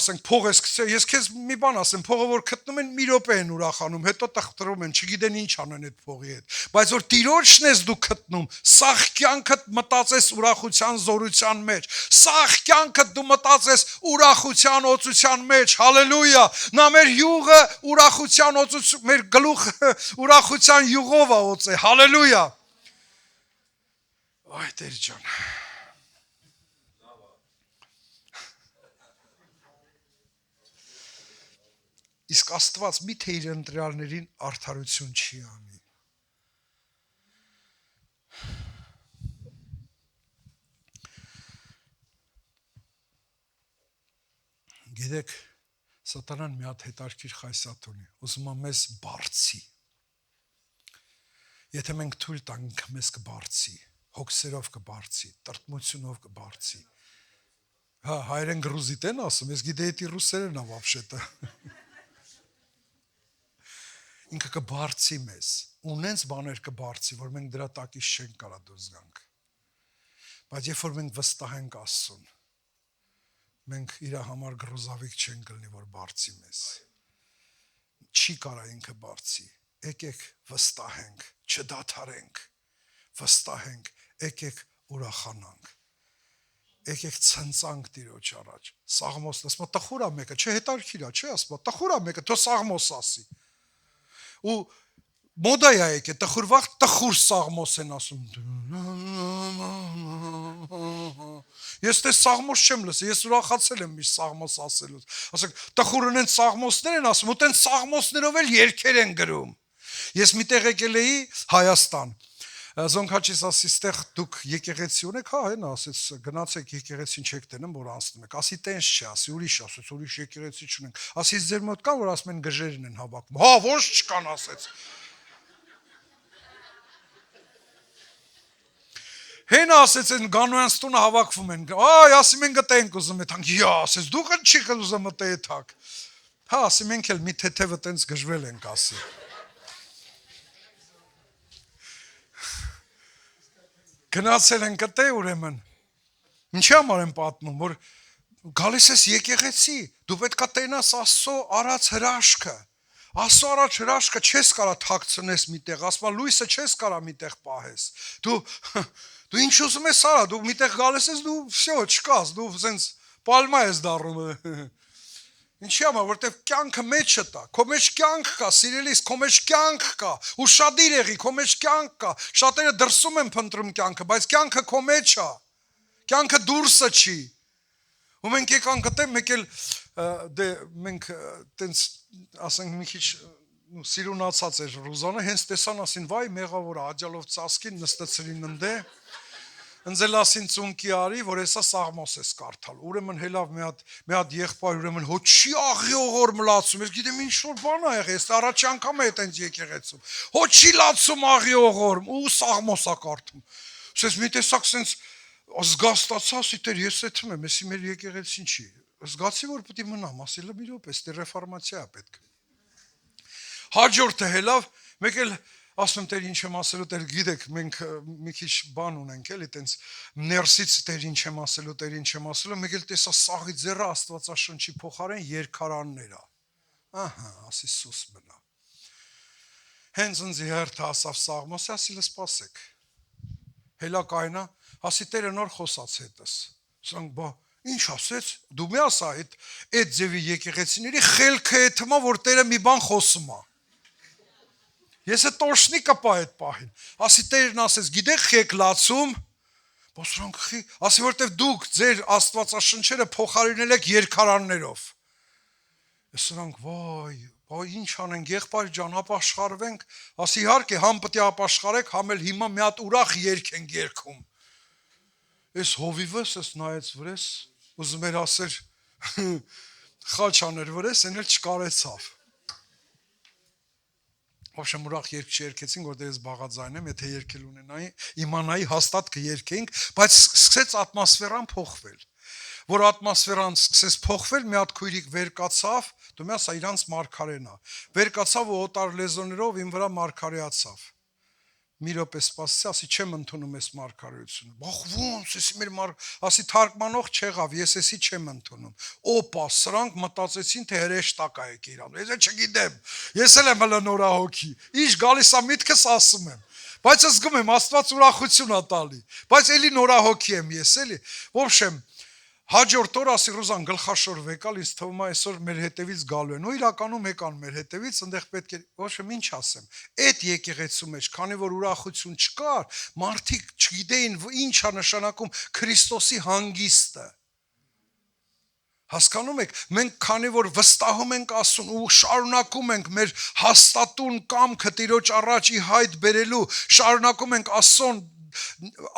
ասենք փող ես կցել, ես քեզ մի բան ասեմ, փողը որ գտնում են մի րոպե են ուրախանում, հետո տխտրում են, չգիտեն ինչ անեն այդ փողի հետ, բայց որ Տիրոջն ես դու գտնում, սաղ կյանքդ մտածես ուրախության զորության մեջ, սաղ կյանքդ դու մտածես ուրախության օծության մեջ, հալելույա, նա մեր յուղը ուրախության օծություն, մեր գլուխը ուրախության յուղով ա օծե, հալելույա։ Այ Տեր ջան։ Իսկ Աստված միթե իր ընտրյալներին արդարություն չի անի։ Գիտեք, Սատանան մի հատ հետարքիր խայսատ ունի, ուզում ա մեզ բարձի։ Եթե մենք թույլ տանք մեզ կբարձի, հոգսերով կբարձի, տրտմությունով կբարձի։ Հա, հայերեն գրուզիտ են ասում, ես գիտեի դի ռուսերեն ա վաբշետը։ Ինքը կբարձի մեզ, ունենց բաներ կբարձի, որ մենք դրա տակից չենք կարա դուրս գանք։ Բայց երբ որ մենք վստահենք Աստծուն, մենք իր համար գրուզավիկ չենք գլնի, որ բարձի մեզ։ Չի կարա ինքը բարձի։ Եկեք վստահենք, չդադարենք, վստահենք, եկեք ուրախանանք, եկեք ցնծանք Տիրոջ առաջ։ Սաղմոս, ասма տխուր ա մեկը, չէ հետարքիր ա, չէ ասма, տխուր ա մեկը, թո Սաղմոս ասի։ Ու մոդայա եկե, տխուրվաղ տխուր Սաղմոս են ասում։ Ես տես Սաղմոս չեմ լսի, ես ուրախացել եմ միշտ Սաղմոս ասելուց։ Ասեք, տխուրն են Սաղմոսներ են ասում, ու տեն Սաղմոսներով էլ երգեր են գրում։ Ես միտեղ եկել էի Հայաստան։ Զոնքաչիս ասի, ստեղ դուք եկեղեցի ունեք, հա, հենա, ասեց, գնացեք եկեղեցին չեք տենում, որ անցնում եք, ասի տենց չէ, ասի ուրիշ, ասեց, ուրիշ եկեղեցի չունենք, ասի ձեր մոտ կան, որ ասում են գժերն են հավաքում, հա, ոչ չկան, ասեց։ Հենա ասեց, են գանոյանց տունը հավաքվում են, այ, ասի մենք գտենք ուզում է թանք, հա, ասեց, դուք են չիք ուզում մտե թակ, հա, ասի մենք էլ մի թեթևը տենց գժվել ենք, ասի։ Գնացել են կտե ուրեմն, ինչի համար եմ պատմում, որ գալիս ես եկեղեցի, դու պետք է տենաս Աստծո արած հրաշքը, Աստծո արած հրաշքը չես կարա թաքցնես միտեղ, ասма լույսը չես կարա միտեղ պահես, դու ինչ ուզում ես արա, դու միտեղ գալիս ես, դու վсё, չկաս, դու սենց պալմա ես դառնում, ինչի համար, որտեվ կյանքը մեջը տա, քո մեջ կյանք կա, սիրելիս, քո մեջ կյանք կա, ուշադիր եղի, քո մեջ կյանք կա, շատերը դրսում են փնտրում կյանքը, բայց կյանքը քո մեջ է, կյանքը դուրսը չի, ու մենք եկանք գտե, մեկ էլ դե մենք տենց ասենք մի քիչ սիրունացած էր Ռուզանը, հենց տեսան ասին, վայ մեղավոր աջալով ծասկին նստեցրին ընդե, ընձել ասին ծունկի արի, որ հեսա Սաղմոս ես կարդալ, ուրեմն հելավ մի հատ եղբայր, ուրեմն հո չի աղիողոր մլացում, ես գիտեմ ինչ որ բան ա եղել, ես առաջի անգամ է տենց եկեղեցում, հո չի լացում աղիողոր, ու Սաղմոս ա կարդում, սենց մի տեսակ սենց Զգաստացա, ասի Տեր, ես էթում եմ, եսի մեր եկեղեցին չի։ Զգացի, որ պետք է մնամ, ասի լա մի րոպե, ստե ռեֆորմացիա է պետք։ Հաջորդը հելավ, մեկ էլ ասում Տեր ինչ եմ ասելու, Տեր գիտեք, մենք մի քիչ բան ունենք, էլի տենց ներսից Տեր ինչ եմ ասելու, Տեր ինչ եմ ասելու, մեկ էլ տեսա սաղի ձեռը Աստվածաշնչի փոխարեն երկարաններ է։ Ահա, ասի Սուս մնա։ Հենց ինձ հերթ ասավ Սաղմոսը, ասի լը սպասեք։ Հելա կայնա, ասի Տերը նոր խոսած հետս։ Սրանք բա ինչ ասեց, դու մի ասա այդ ձևի եկեղեցիների խելքը է թմա, որ Տերը մի բան խոսում է։ Ես է տոշնի կպա այդ պահին, ասի Տերն ասեց, գիտեք խեք լացում, բոսրանք խի, ասի որտև դուք ձեր Աստվածաշնչերը փոխարինել եք երկարաններով։ Ես սրանք վայ, ինչ անենք, եղբայր ջան, ապաշխարվենք, ասի իհարկե, համ պետք է ապաշխարեք, համ էլ հիմա մի հատ ուրախ երգ ենք երգում։ Ես հովիվս ես նայեց վրես, ուզում էր ասեր խաչ աներ վրես, են էլ չկարեցավ։ Ոչմ ուրախ երգ չերգեցին, որտեղ ես բաղաձայն եմ, եթե երգել ունենայի, իմանայի հաստատ կերգեինք, բայց սկսեց ատմոսֆերան փոխվել։ Որ ատմոսֆերան սկսեց փոխվել, մի հատ քույրիկ վեր կացավ, դու մի ասա իրանց մարգարեն է։ Վեր կացավ ու օտար լեզուներով իմ վրա մարգարեացավ։ Մի րոպե սպասեցի, ասի չեմ ընդունում այս մարգարեությունը։ Բախ ոնց, էսի մեր ասի թարգմանող չեղավ, ես էսի չեմ ընդունում։ Օպա, սրանք մտածեցին, թե հրեշտակ է եկել իրան։ Ես չգիտեմ։ Ես էլ եմ հələ նորահոգի։ Ինչ գալիս է միտքս ասում եմ։ Բայց զգում եմ Աստված ուրախություն է տալի։ Բայց էլի նորահոգի եմ ես, էլի։ Ոբշեմ Հաջորդ օր ասի Ռոզան գլխաշոր վեկալ, ինձ թվում է այսօր մեր հետևից գալու են։ Ու իրականում եկան մեր հետևից, այնտեղ պետք է ոչմ ինչ ասեմ։ Այդ եկեղեցու մեջ, քանի որ ուրախություն չկար, մարդիկ չգիտեին ինչ է նշանակում Քրիստոսի հանգիստը։ Հասկանում եք, մենք քանի որ վստահում ենք Աստծուն ու շարունակում ենք մեր հաստատուն կամքը Տիրոջ առաջ ի հայտ բերելու, շարունակում ենք Աստծուն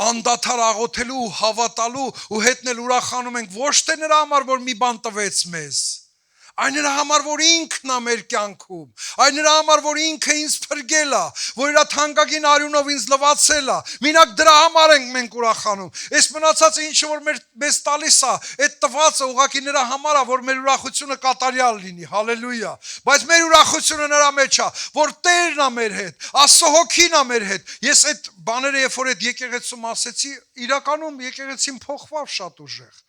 անդադար աղոթելու, հավատալու ու հետնել ուրախանում ենք ոչ թե նրա համար, որ մի բան տվեց մեզ, այն նրա համար, որ ինքն է մեր կյանքում, այն նրա համար, որ ինքը ինձ փրկել է, որ իր թանկագին արյունով ինձ լվացել է, մենակ դրա համար ենք մենք ուրախանում։ Այս մնացածը ինչը որ մեզ տալիս է, այդ տվածը ուղղակի նրա համար է, որ մեր ուրախությունը կատարյալ լինի, հալելույա։ Բայց մեր ուրախությունը նրա մեջ է, որ Տերն է մեր հետ, Աստծո հոգին է մեր հետ։ Ես այդ բաները երբ որ այդ եկեղեցում ասեցի, իրականում եկեղեցին փոխվավ շատ ուժեղ։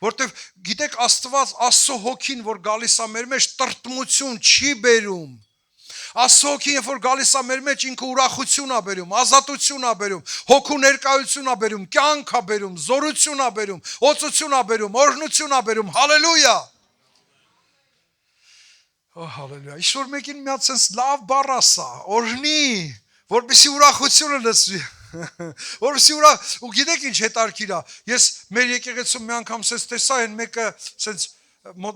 Որտեվ գիտեք Աստված Աստծո հոգին որ գալիս է մեր մեջ տրտմություն չի բերում։ Աստծո հոգին երբ որ գալիս է մեր մեջ ինքը ուրախություն է բերում, ազատություն է բերում, հոգու ներկայություն է բերում, կյանք է բերում, զորություն է բերում, օծություն է բերում, օրհնություն է բերում։ Հալելույա։ Օ հալելույա։ Իշոր մեկին մի հատ sense լավ բառ ասա, օրհնի, որպեսզի ուրախությունը լսվի։ Որպեսզի ու գիտեք ինչ հետարքիր է։ Ես մեր եկեղեցում մի անգամ sense տեսա են մեկը sense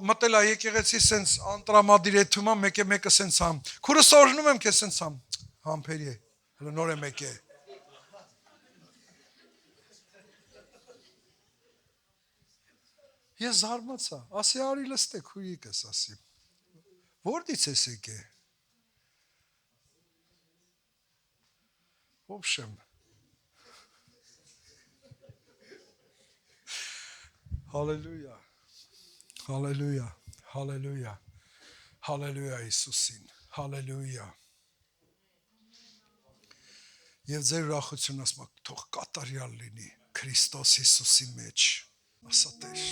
մտել է եկեղեցի sense անտրամադիր է թումա մեկը sense համ։ Քուրս օրհնում եմ քեզ sense համ։ Համբերի է։ Հələ նոր է մեկ է։ Ես զարմացա։ Ասի արի լստեք հույիկս ասի։ Որտից ես եկե։ Ոբշեմ Հալելույա, հալելույա, հալելույա, հալելույա Իսուսին, հալելույա։ Եվ ձեր ուրախությունը ասում եք, թող կատարյալ լինի Քրիստոս Հիսուսի մեջ, ասա Տեր,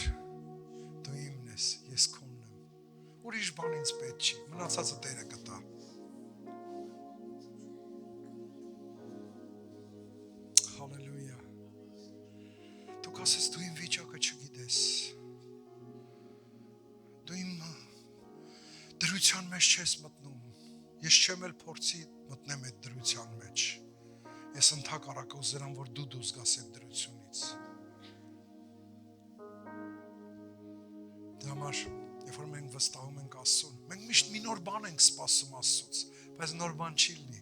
դու իմն ես, ես քոնն եմ, ուրիշ բան ինձ պետք չի, մնացածը Տերը կտա։ Հալելույա։ Դու կասես դու իմ վիճակը չգիտես, դու իմ դրության մեջ չես մտնում, ես չեմ էլ փորձի մտնեմ այդ դրության մեջ, ես ընդհակառակ ուզերամ, որ դու դուրս գաս այդ դրությունից։ Դրա համար, երբ որ մենք վստահում ենք Աստծուն, մենք միշտ մի նոր բան ենք սպասում Աստծուց, բայց նոր բան չի լինի։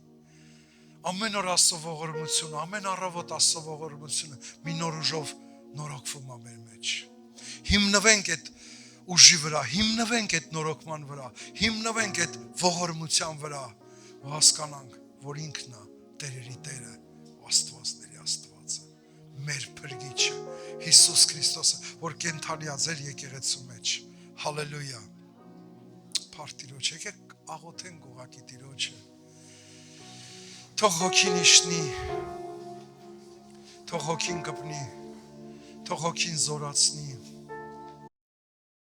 Ամեն օր Աստծո ողորմությունը, ամեն առավոտ Աստծո ողորմությունը մի նոր ուժով նորոգվում է մեր մեջ։ Հիմնվենք այդ ուժի վրա, հիմնվենք այդ նորոգման վրա, հիմնվենք այդ ողորմության վրա ու հասկանանք, որ ինքն է Տերերի Տերը, Աստվածների Աստվածը, մեր փրկիչը, Հիսուս Քրիստոսը, որ կենթանիա ձեր եկեղեցու մեջ։ Հալելույա։ Փառք Տիրոջ, եկեք աղոթենք ուղակի Տիրոջը։ Թող հոգին իշնի, թող հոգին կպնի, թող հոգին զորացնի։